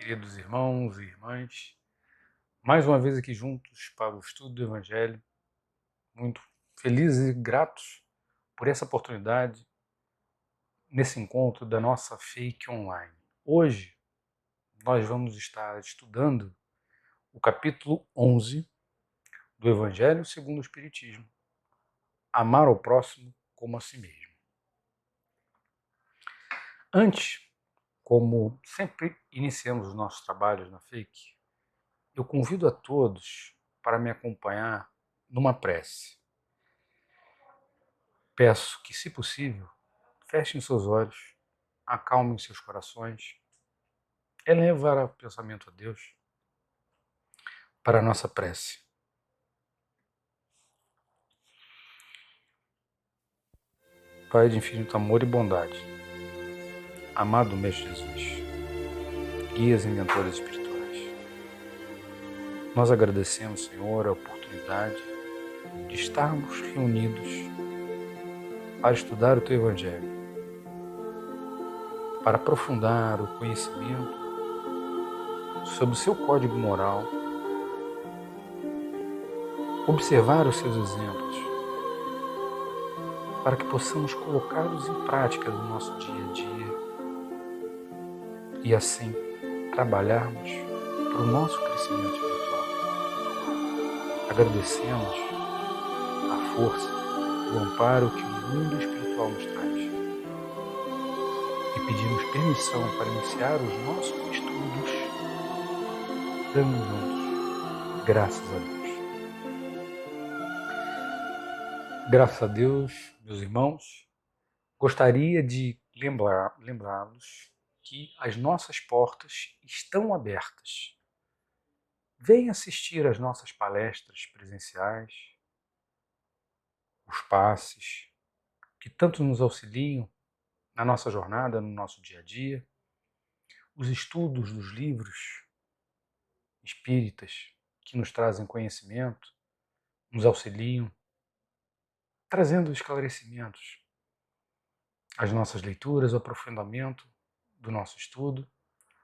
queridos irmãos e irmãs, mais uma vez aqui juntos para o estudo do Evangelho, muito felizes e gratos por essa oportunidade nesse encontro da nossa Fake Online. Hoje nós vamos estar estudando o capítulo 11 do Evangelho segundo o Espiritismo, amar ao próximo como a si mesmo. Antes, como sempre iniciamos os nossos trabalhos na Fake, eu convido a todos para me acompanhar numa prece. Peço que, se possível, fechem seus olhos, acalmem seus corações, elevar o pensamento a Deus para a nossa prece. Pai de infinito amor e bondade, amado Mestre Jesus, guias e mentores espirituais, nós agradecemos, Senhor, a oportunidade de estarmos reunidos para estudar o Teu Evangelho, para aprofundar o conhecimento sobre o Seu código moral, observar os Seus exemplos, para que possamos colocá-los em prática no nosso dia a dia e assim trabalharmos para o nosso crescimento espiritual. Agradecemos a força, o amparo que o mundo espiritual nos traz e pedimos permissão para iniciar os nossos estudos, dando juntos graças a Deus. Graças a Deus, meus irmãos, gostaria de lembrá-los que as nossas portas estão abertas. Venha assistir às nossas palestras presenciais, os passes, que tanto nos auxiliam na nossa jornada, no nosso dia a dia, os estudos dos livros espíritas que nos trazem conhecimento, nos auxiliam, trazendo esclarecimentos, as nossas leituras, o aprofundamento do nosso estudo,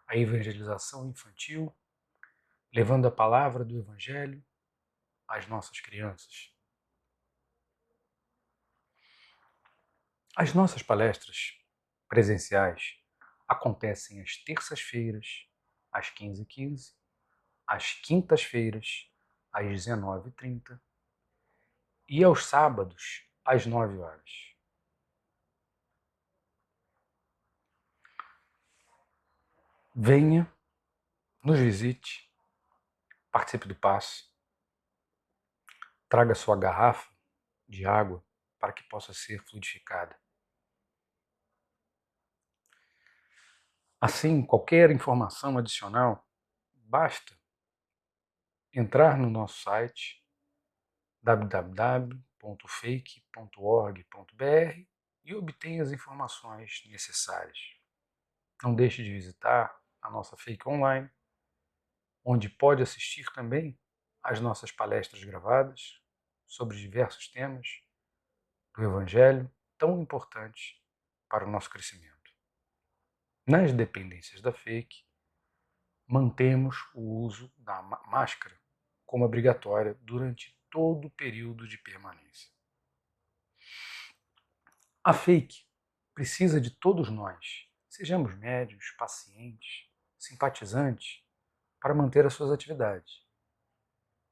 a evangelização infantil, levando a palavra do Evangelho às nossas crianças. As nossas palestras presenciais acontecem às terças-feiras, às 15h15, às quintas-feiras, às 19h30 e aos sábados, às 9h. Venha, nos visite, participe do passe, traga sua garrafa de água para que possa ser fluidificada. Assim, qualquer informação adicional, basta entrar no nosso site www.fake.org.br e obter as informações necessárias. Não deixe de visitar a nossa Fake Online, onde pode assistir também às nossas palestras gravadas sobre diversos temas do Evangelho tão importantes para o nosso crescimento. Nas dependências da Fake, mantemos o uso da máscara como obrigatória durante todo o período de permanência. A Fake precisa de todos nós, sejamos médios, pacientes, simpatizantes, para manter as suas atividades.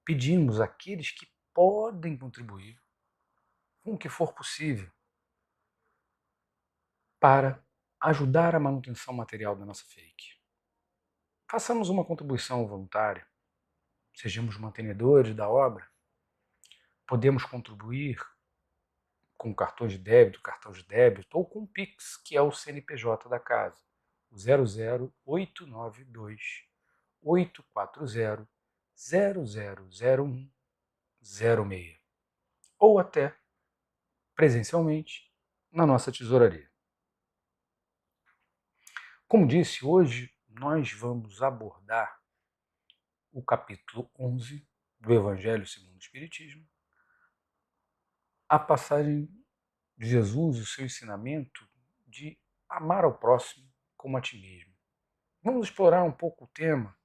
Pedimos àqueles que podem contribuir com o que for possível para ajudar a manutenção material da nossa Fake. Façamos uma contribuição voluntária, sejamos mantenedores da obra, podemos contribuir com cartão de débito ou com o Pix, que é o CNPJ da casa, o 00892 840 0001 06, ou até presencialmente na nossa tesouraria. Como disse, hoje nós vamos abordar o capítulo 11 do Evangelho segundo o Espiritismo, a passagem de Jesus, o seu ensinamento de amar ao próximo como a ti mesmo. Vamos explorar um pouco o tema,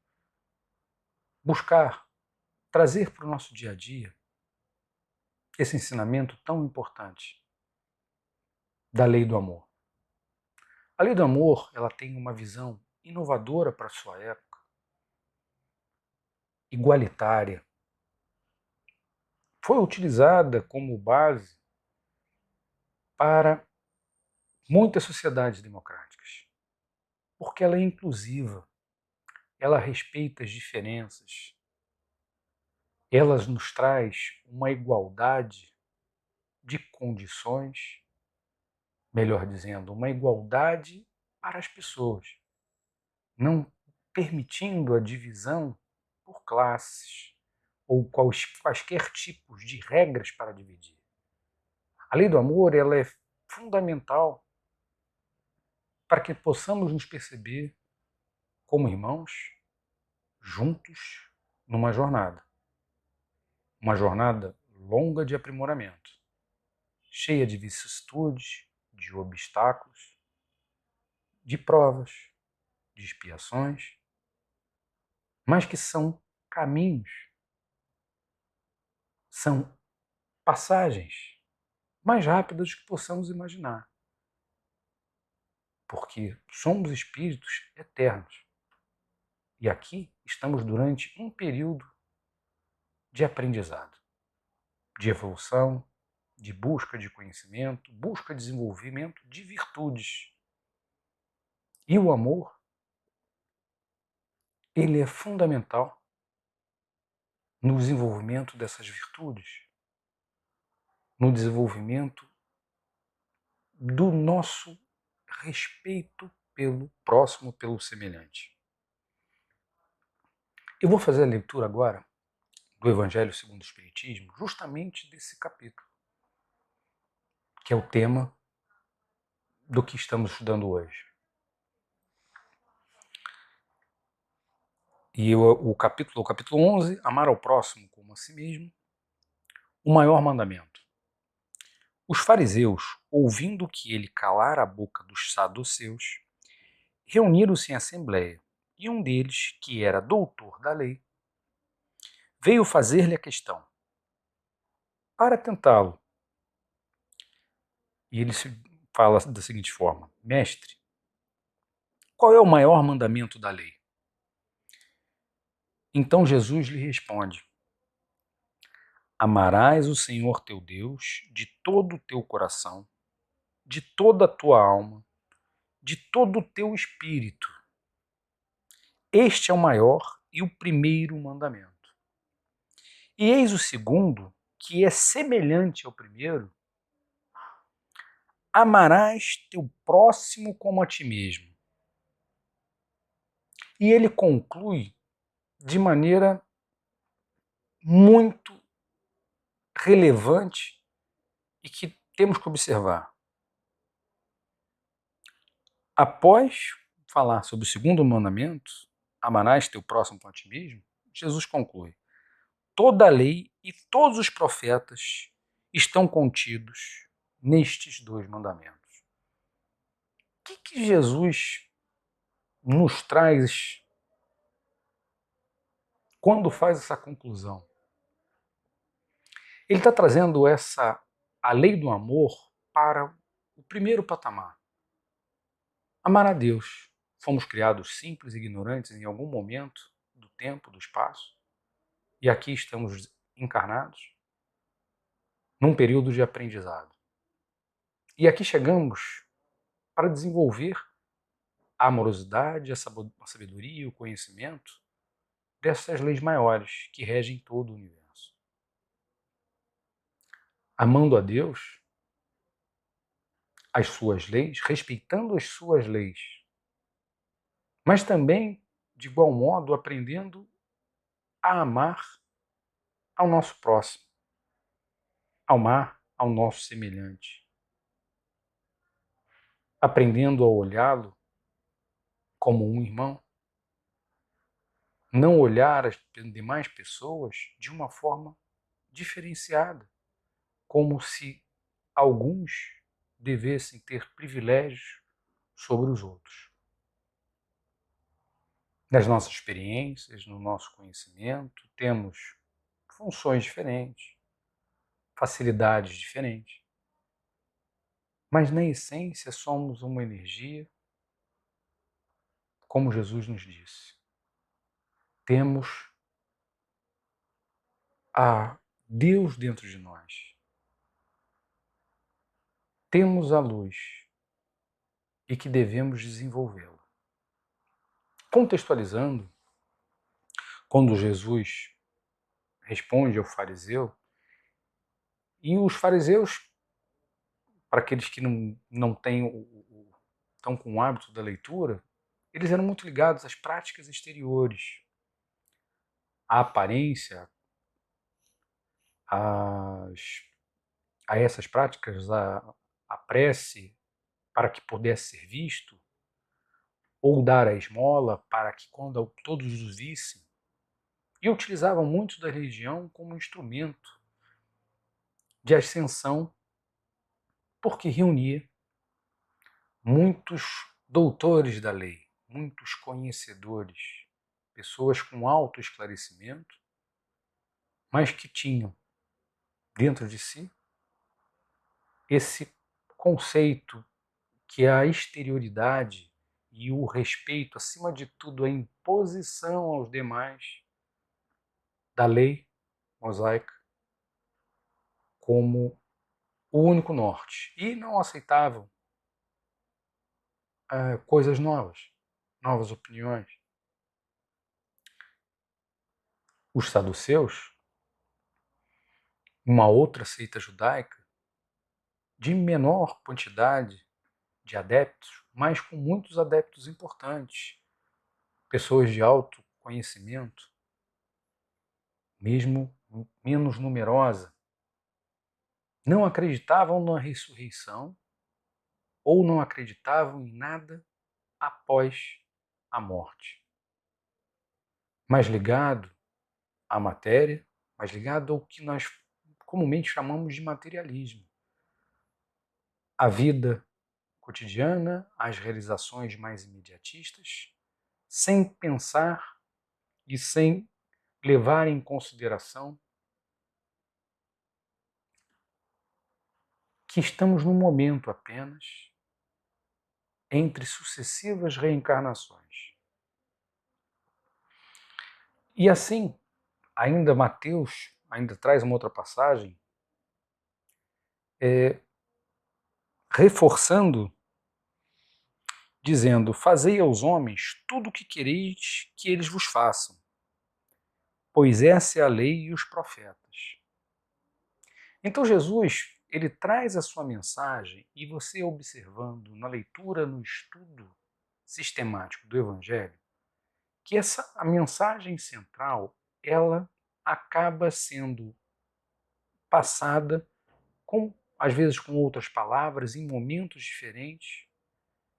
buscar, trazer para o nosso dia a dia esse ensinamento tão importante da lei do amor. A lei do amor, ela tem uma visão inovadora para a sua época, igualitária. Foi utilizada como base para muitas sociedades democráticas, porque ela é inclusiva, ela respeita as diferenças, ela nos traz uma igualdade de condições, melhor dizendo, uma igualdade para as pessoas, não permitindo a divisão por classes ou quaisquer tipos de regras para dividir. A lei do amor, ela é fundamental para que possamos nos perceber como irmãos, juntos, numa jornada. Uma jornada longa de aprimoramento, cheia de vicissitudes, de obstáculos, de provas, de expiações, mas que são caminhos, são passagens mais rápidas do que possamos imaginar, porque somos espíritos eternos. E aqui estamos durante um período de aprendizado, de evolução, de busca de conhecimento, busca de desenvolvimento de virtudes. E o amor, ele é fundamental no desenvolvimento dessas virtudes, no desenvolvimento do nosso respeito pelo próximo, pelo semelhante. Eu vou fazer a leitura agora do Evangelho segundo o Espiritismo, justamente desse capítulo, que é o tema do que estamos estudando hoje. E o capítulo 11, amar ao próximo como a si mesmo, o maior mandamento. Os fariseus, ouvindo que ele calara a boca dos saduceus, reuniram-se em assembleia, e um deles, que era doutor da lei, veio fazer-lhe a questão, para tentá-lo. E ele fala da seguinte forma: Mestre, qual é o maior mandamento da lei? Então Jesus lhe responde: Amarás o Senhor teu Deus de todo o teu coração, de toda a tua alma, de todo o teu espírito. Este é o maior e o primeiro mandamento. E eis o segundo, que é semelhante ao primeiro: amarás teu próximo como a ti mesmo. E ele conclui de maneira muito relevante e que temos que observar. Após falar sobre o segundo mandamento, amarás teu próximo como a ti mesmo, Jesus conclui: toda a lei e todos os profetas estão contidos nestes dois mandamentos. O que Jesus nos traz quando faz essa conclusão? Ele está trazendo a lei do amor para o primeiro patamar. Amar a Deus. Fomos criados simples e ignorantes em algum momento do tempo, do espaço, e aqui estamos encarnados num período de aprendizado. E aqui chegamos para desenvolver a amorosidade, a sabedoria e o conhecimento dessas leis maiores que regem todo o universo. Amando a Deus, as suas leis, respeitando as suas leis, mas também, de igual modo, aprendendo a amar ao nosso próximo, a amar ao nosso semelhante, aprendendo a olhá-lo como um irmão, não olhar as demais pessoas de uma forma diferenciada, como se alguns devessem ter privilégios sobre os outros. nas nossas experiências, no nosso conhecimento, temos funções diferentes, facilidades diferentes, mas na essência somos uma energia, como Jesus nos disse. Temos a Deus dentro de nós. Temos a luz e que devemos desenvolvê-la. Contextualizando, quando Jesus responde ao fariseu, e os fariseus, para aqueles que não estão com o hábito da leitura, eles eram muito ligados às práticas exteriores, à aparência, a essas práticas, a prece para que pudesse ser visto, ou dar a esmola para que quando todos os vissem, e utilizavam muito da religião como instrumento de ascensão, porque reunia muitos doutores da lei, muitos conhecedores, pessoas com alto esclarecimento, mas que tinham dentro de si esse conceito que é a exterioridade e o respeito, acima de tudo, a imposição aos demais da lei mosaica como o único norte. E não aceitavam coisas novas, novas opiniões. Os saduceus, uma outra seita judaica, de menor quantidade de adeptos, mas com muitos adeptos importantes, pessoas de alto conhecimento, mesmo menos numerosa, não acreditavam na ressurreição ou não acreditavam em nada após a morte. Mais ligado à matéria, mais ligado ao que nós comumente chamamos de materialismo. A vida cotidiana, as realizações mais imediatistas, sem pensar e sem levar em consideração que estamos num momento apenas entre sucessivas reencarnações. E assim, ainda Mateus ainda traz uma outra passagem, reforçando, dizendo: fazei aos homens tudo o que quereis que eles vos façam, pois essa é a lei e os profetas. Então Jesus, ele traz a sua mensagem, e você observando na leitura, no estudo sistemático do Evangelho, que a mensagem central, ela acaba sendo passada às vezes com outras palavras, em momentos diferentes,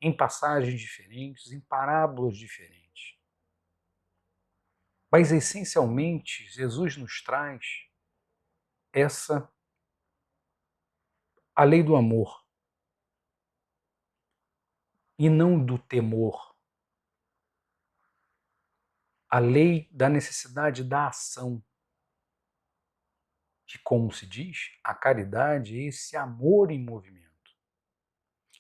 em passagens diferentes, em parábolas diferentes. Mas essencialmente, Jesus nos traz a lei do amor e não do temor. A lei da necessidade da ação. Que, como se diz, a caridade é esse amor em movimento.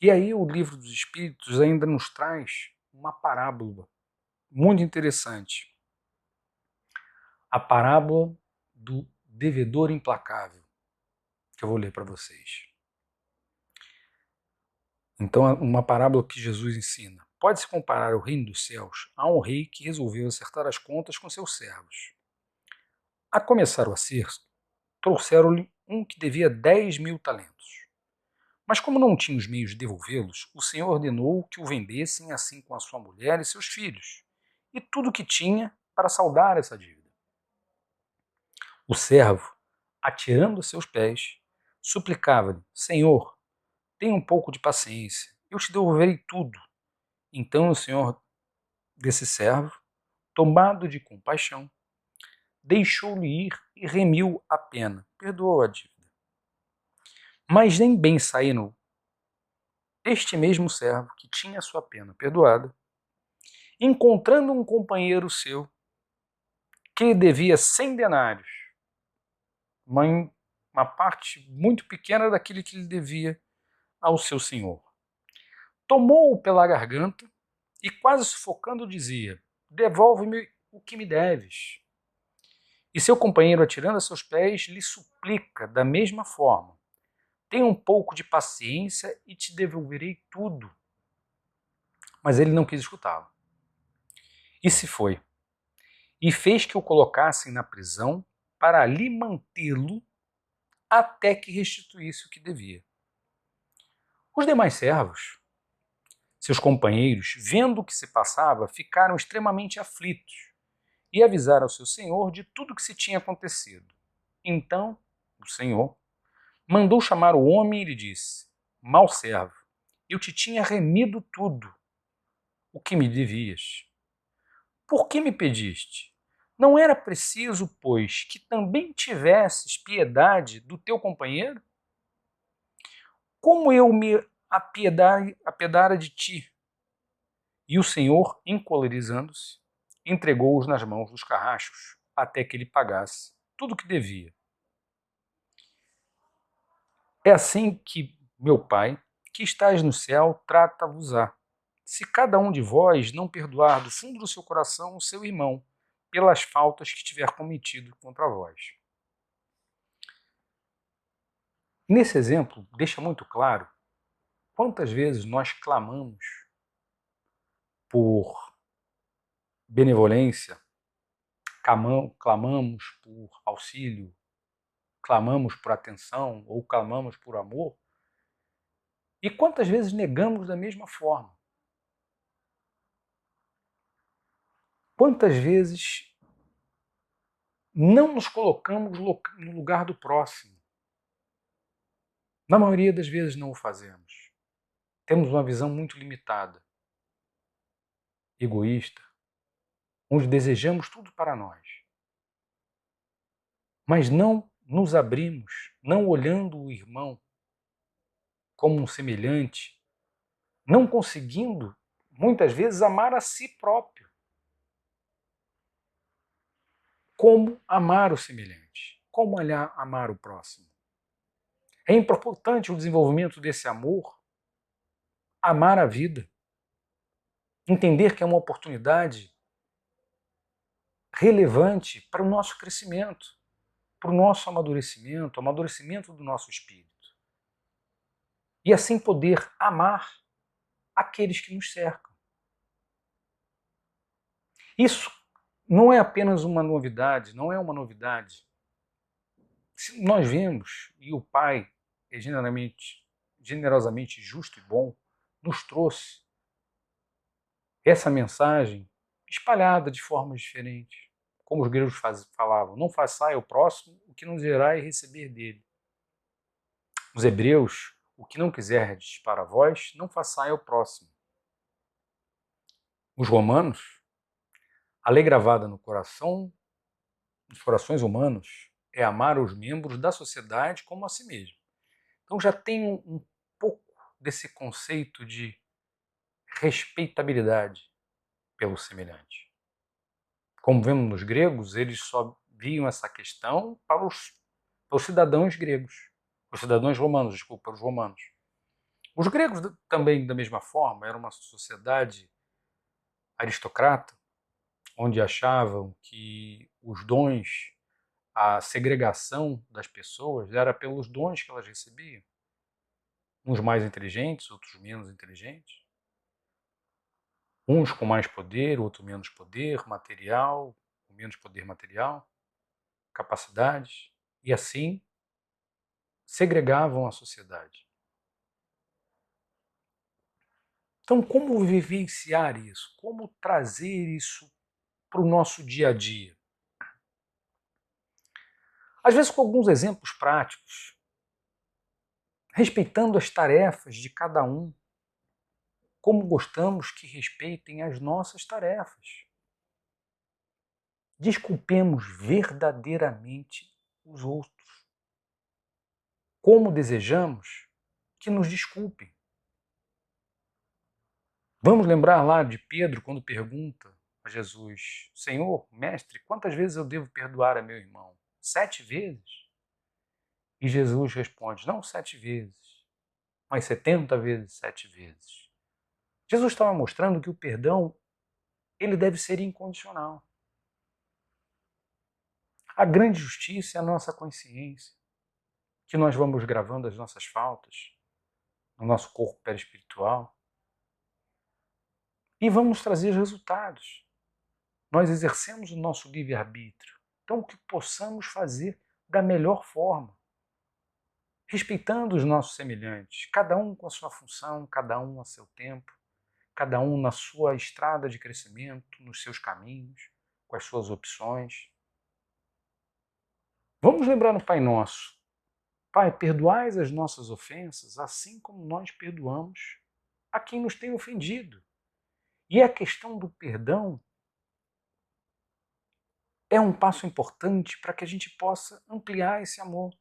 E aí o Livro dos Espíritos ainda nos traz uma parábola muito interessante. A parábola do devedor implacável, que eu vou ler para vocês. Então, uma parábola que Jesus ensina. Pode-se comparar o reino dos céus a um rei que resolveu acertar as contas com seus servos. A começar o acerto, trouxeram-lhe um que devia 10.000 talentos. Mas como não tinha os meios de devolvê-los, o Senhor ordenou que o vendessem assim com a sua mulher e seus filhos, e tudo o que tinha para saldar essa dívida. O servo, atirando a seus pés, suplicava-lhe: Senhor, tenha um pouco de paciência, eu te devolverei tudo. Então o senhor desse servo, tomado de compaixão, deixou-lhe ir e remiu a pena, perdoou a dívida. Mas nem bem saíram este mesmo servo, que tinha a sua pena perdoada, encontrando um companheiro seu que lhe devia 100 denários, uma parte muito pequena daquele que lhe devia ao seu senhor. Tomou-o pela garganta e, quase sufocando, dizia: devolve-me o que me deves. E seu companheiro, atirando a seus pés, lhe suplica da mesma forma: tenha um pouco de paciência e te devolverei tudo. Mas ele não quis escutá-lo. E se foi. E fez que o colocassem na prisão para ali mantê-lo até que restituísse o que devia. Os demais servos, seus companheiros, vendo o que se passava, ficaram extremamente aflitos e avisaram ao seu senhor de tudo o que se tinha acontecido. Então, o senhor mandou chamar o homem e lhe disse: mau servo, eu te tinha remido tudo o que me devias. Por que me pediste? Não era preciso, pois, que também tivesses piedade do teu companheiro? Como eu me apiedara de ti? E o Senhor, encolerizando-se, entregou-os nas mãos dos carrachos, até que ele pagasse tudo o que devia. É assim que meu Pai, que estás no céu, trata-vos-á. Se cada um de vós não perdoar do fundo do seu coração o seu irmão, pelas faltas que tiver cometido contra vós. Nesse exemplo, deixa muito claro quantas vezes nós clamamos por benevolência, clamamos por auxílio, clamamos por atenção ou clamamos por amor, e quantas vezes negamos da mesma forma. Quantas vezes não nos colocamos no lugar do próximo. Na maioria das vezes não o fazemos. Temos uma visão muito limitada, egoísta, onde desejamos tudo para nós. Mas não nos abrimos, não olhando o irmão como um semelhante, não conseguindo, muitas vezes, amar a si próprio. Como amar o semelhante? Como amar o próximo? É importante o desenvolvimento desse amor, amar a vida, entender que é uma oportunidade relevante para o nosso crescimento, para o nosso amadurecimento, amadurecimento do nosso espírito. E assim poder amar aqueles que nos cercam. Isso não é apenas uma novidade, não é uma novidade. Nós vemos, e o Pai é generosamente justo e bom, nos trouxe essa mensagem espalhada de formas diferentes. Como os gregos falavam, não façai ao próximo o que não deserais receber dele. Os hebreus, o que não quiserdes para vós, não façai ao próximo. Os romanos, a lei gravada no coração, nos corações humanos, é amar os membros da sociedade como a si mesmo. Então já tem um pouco desse conceito de respeitabilidade pelo semelhante. Como vemos nos gregos, eles só viam essa questão para os cidadãos gregos, os cidadãos romanos, desculpa, para os romanos. Os gregos também, da mesma forma, era uma sociedade aristocrata, onde achavam que os dons, a segregação das pessoas era pelos dons que elas recebiam. Uns mais inteligentes, outros menos inteligentes. Uns com mais poder, outros menos poder material, com menos poder material, capacidades, e assim segregavam a sociedade. Então, como vivenciar isso? Como trazer isso para o nosso dia a dia? Às vezes com alguns exemplos práticos, respeitando as tarefas de cada um, como gostamos que respeitem as nossas tarefas. Desculpemos verdadeiramente os outros, como desejamos que nos desculpem. Vamos lembrar lá de Pedro quando pergunta a Jesus: Senhor, mestre, quantas vezes eu devo perdoar a meu irmão? 7 vezes? E Jesus responde: não 7 vezes, mas 70 vezes 7 vezes. Jesus estava mostrando que o perdão ele deve ser incondicional. A grande justiça é a nossa consciência, que nós vamos gravando as nossas faltas no nosso corpo perispiritual e vamos trazer resultados. Nós exercemos o nosso livre-arbítrio, então que possamos fazer da melhor forma, respeitando os nossos semelhantes, cada um com a sua função, cada um a seu tempo, cada um na sua estrada de crescimento, nos seus caminhos, com as suas opções. Vamos lembrar no Pai Nosso: Pai, perdoais as nossas ofensas, assim como nós perdoamos a quem nos tem ofendido. E a questão do perdão é um passo importante para que a gente possa ampliar esse amor,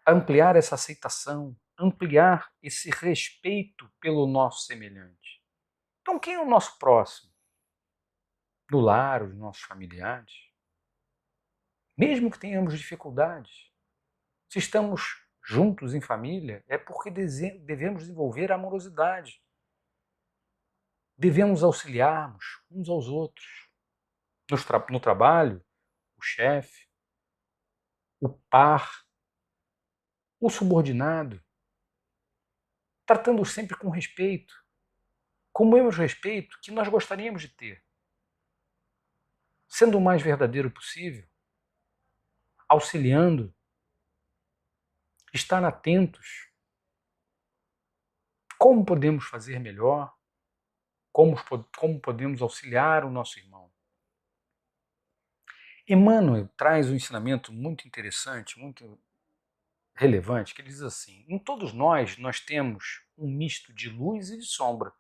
ampliar essa aceitação, ampliar esse respeito pelo nosso semelhante. Então, quem é o nosso próximo? Do lar, os nossos familiares. Mesmo que tenhamos dificuldades, se estamos juntos em família, é porque devemos desenvolver a amorosidade. Devemos auxiliarmos uns aos outros. No trabalho, o chefe, o par, o subordinado, tratando sempre com respeito, com o mesmo respeito que nós gostaríamos de ter, sendo o mais verdadeiro possível, auxiliando, estar atentos, como podemos fazer melhor, como podemos auxiliar o nosso irmão. Emmanuel traz um ensinamento muito interessante, muito relevante, que ele diz assim: em todos nós temos um misto de luz e de sombra,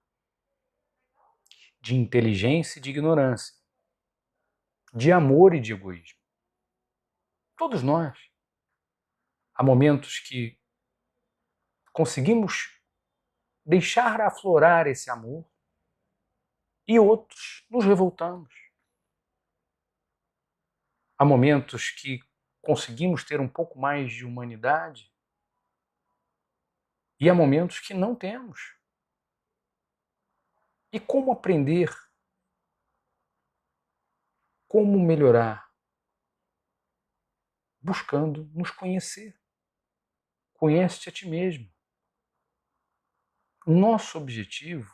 de inteligência e de ignorância, de amor e de egoísmo. Todos nós. Há momentos que conseguimos deixar aflorar esse amor e outros nos revoltamos. Há momentos que conseguimos ter um pouco mais de humanidade e há momentos que não temos. E como aprender? Como melhorar? Buscando nos conhecer. Conhece-te a ti mesmo. Nosso objetivo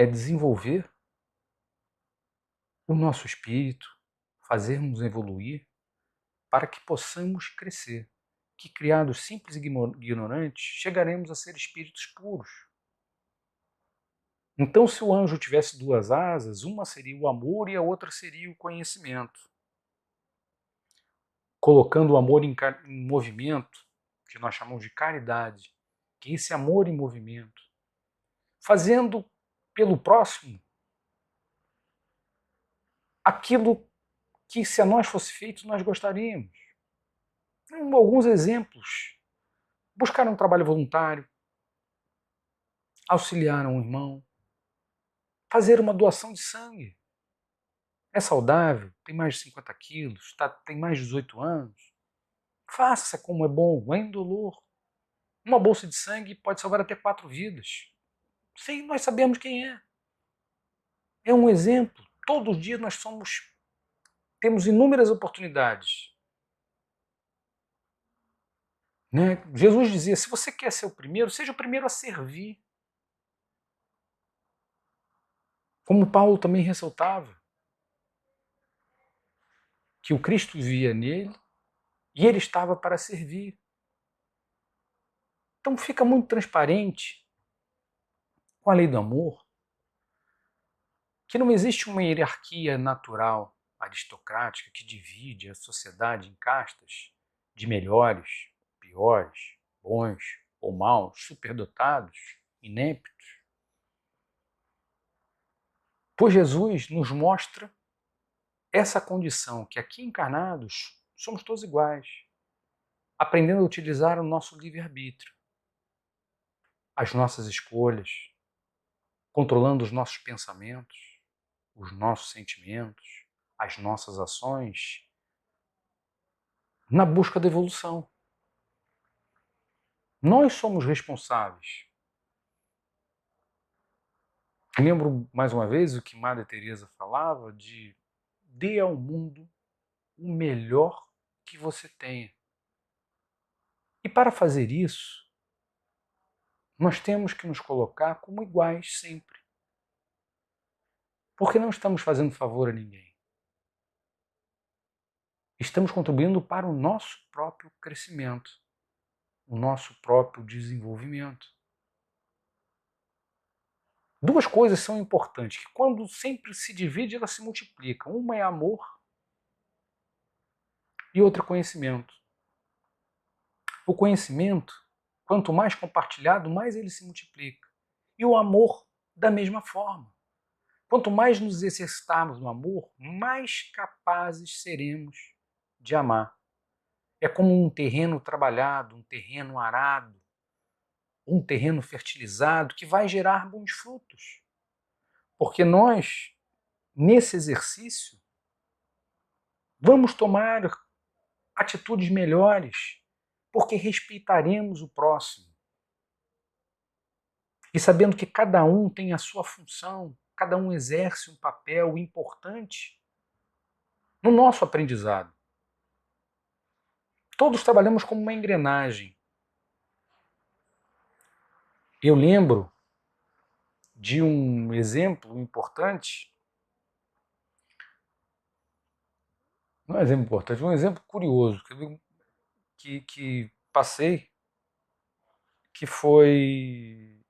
é desenvolver o nosso espírito, fazermos evoluir para que possamos crescer. Que criados simples e ignorantes, chegaremos a ser espíritos puros. Então, se o anjo tivesse 2 asas, uma seria o amor e a outra seria o conhecimento. Colocando o amor em movimento, que nós chamamos de caridade, que é esse amor em movimento, fazendo pelo próximo aquilo que, se a nós fosse feito, nós gostaríamos. Alguns exemplos: buscar um trabalho voluntário, auxiliar um irmão, fazer uma doação de sangue. É saudável, tem mais de 50 quilos, tem mais de 18 anos. Faça como é bom, é indolor. Uma bolsa de sangue pode salvar até 4 vidas. Sim, nós sabemos quem é. É um exemplo. Todos os dias temos inúmeras oportunidades. Né? Jesus dizia: se você quer ser o primeiro, seja o primeiro a servir. Como Paulo também ressaltava, que o Cristo vivia nele e ele estava para servir. Então fica muito transparente, com a lei do amor, que não existe uma hierarquia natural, aristocrática, que divide a sociedade em castas de melhores, piores, bons ou maus, superdotados, ineptos. Pois Jesus nos mostra essa condição, que aqui encarnados somos todos iguais, aprendendo a utilizar o nosso livre-arbítrio, as nossas escolhas, controlando os nossos pensamentos, os nossos sentimentos, as nossas ações, na busca da evolução. Nós somos responsáveis. Lembro mais uma vez o que Madre Teresa falava de dê ao mundo o melhor que você tenha. E para fazer isso, nós temos que nos colocar como iguais sempre. Porque não estamos fazendo favor a ninguém. Estamos contribuindo para o nosso próprio crescimento, o nosso próprio desenvolvimento. Duas coisas são importantes, que quando sempre se divide, elas se multiplicam. Uma é amor e outra é conhecimento. O conhecimento, quanto mais compartilhado, mais ele se multiplica. E o amor, da mesma forma. Quanto mais nos exercitarmos no amor, mais capazes seremos de amar. É como um terreno trabalhado, um terreno arado, um terreno fertilizado que vai gerar bons frutos. Porque nós, nesse exercício, vamos tomar atitudes melhores, porque respeitaremos o próximo. E sabendo que cada um tem a sua função, cada um exerce um papel importante no nosso aprendizado. Todos trabalhamos como uma engrenagem. Eu lembro de um exemplo importante, não é um exemplo importante, um exemplo curioso que passei, que foi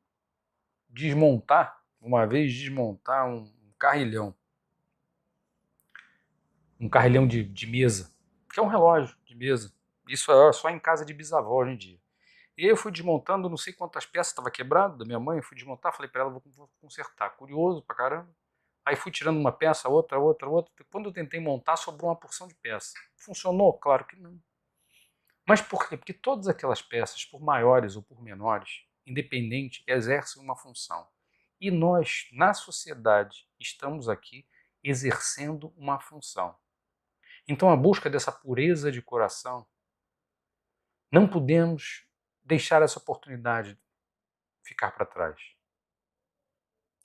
desmontar um carrilhão. Um carrilhão de mesa, que é um relógio de mesa. Isso é só em casa de bisavó hoje em dia. E aí eu fui desmontando, não sei quantas peças, estava quebrado da minha mãe, eu fui desmontar, falei para ela, vou consertar. Curioso pra caramba. Aí fui tirando uma peça, outra. Quando eu tentei montar, sobrou uma porção de peça. Funcionou? Claro que não. Mas por quê? Porque todas aquelas peças, por maiores ou por menores, independente, exercem uma função. E nós, na sociedade, estamos aqui exercendo uma função. Então, a busca dessa pureza de coração, não podemos deixar essa oportunidade ficar para trás.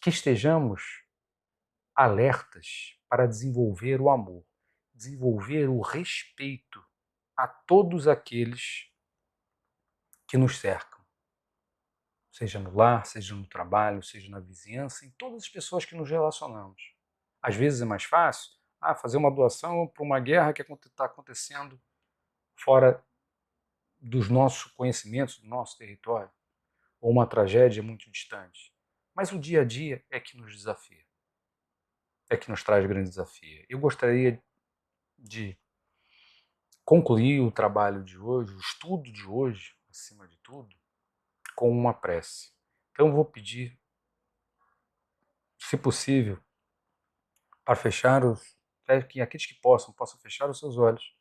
Que estejamos alertas para desenvolver o amor, desenvolver o respeito a todos aqueles que nos cercam. Seja no lar, seja no trabalho, seja na vizinhança, em todas as pessoas que nos relacionamos. Às vezes é mais fácil fazer uma doação para uma guerra que está acontecendo fora dos nossos conhecimentos, do nosso território, ou uma tragédia muito distante. Mas o dia a dia é que nos desafia, é que nos traz grande desafio. Eu gostaria de concluir o trabalho de hoje, o estudo de hoje, acima de tudo, com uma prece. Então eu vou pedir, se possível, para que aqueles que possam fechar os seus olhos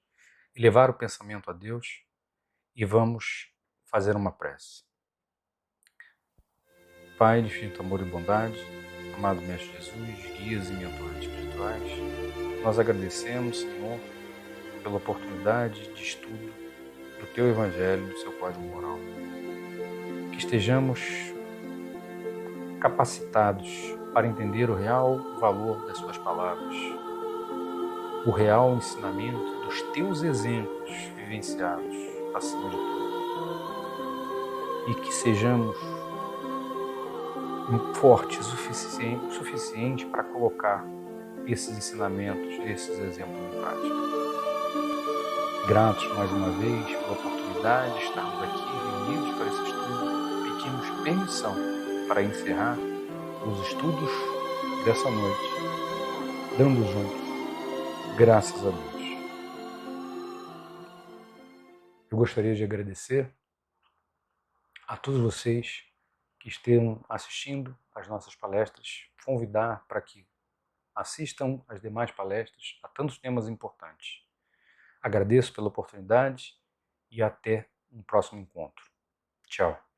e levar o pensamento a Deus, e vamos fazer uma prece. Pai de infinito amor e bondade, amado Mestre Jesus, guias e mentores espirituais, nós agradecemos, Senhor, pela oportunidade de estudo do Teu Evangelho, do Seu Código Moral. Que estejamos capacitados para entender o real valor das Suas palavras, o real ensinamento dos Teus exemplos vivenciados acima de tudo. E que sejamos fortes o suficiente para colocar esses ensinamentos, esses exemplos em prática. Gratos mais uma vez pela oportunidade de estarmos aqui reunidos para esse estudo, pedimos permissão para encerrar os estudos dessa noite, dando juntos graças a Deus. Eu gostaria de agradecer a todos vocês que estejam assistindo às nossas palestras, convidar para que assistam às demais palestras a tantos temas importantes. Agradeço pela oportunidade e até um próximo encontro. Tchau.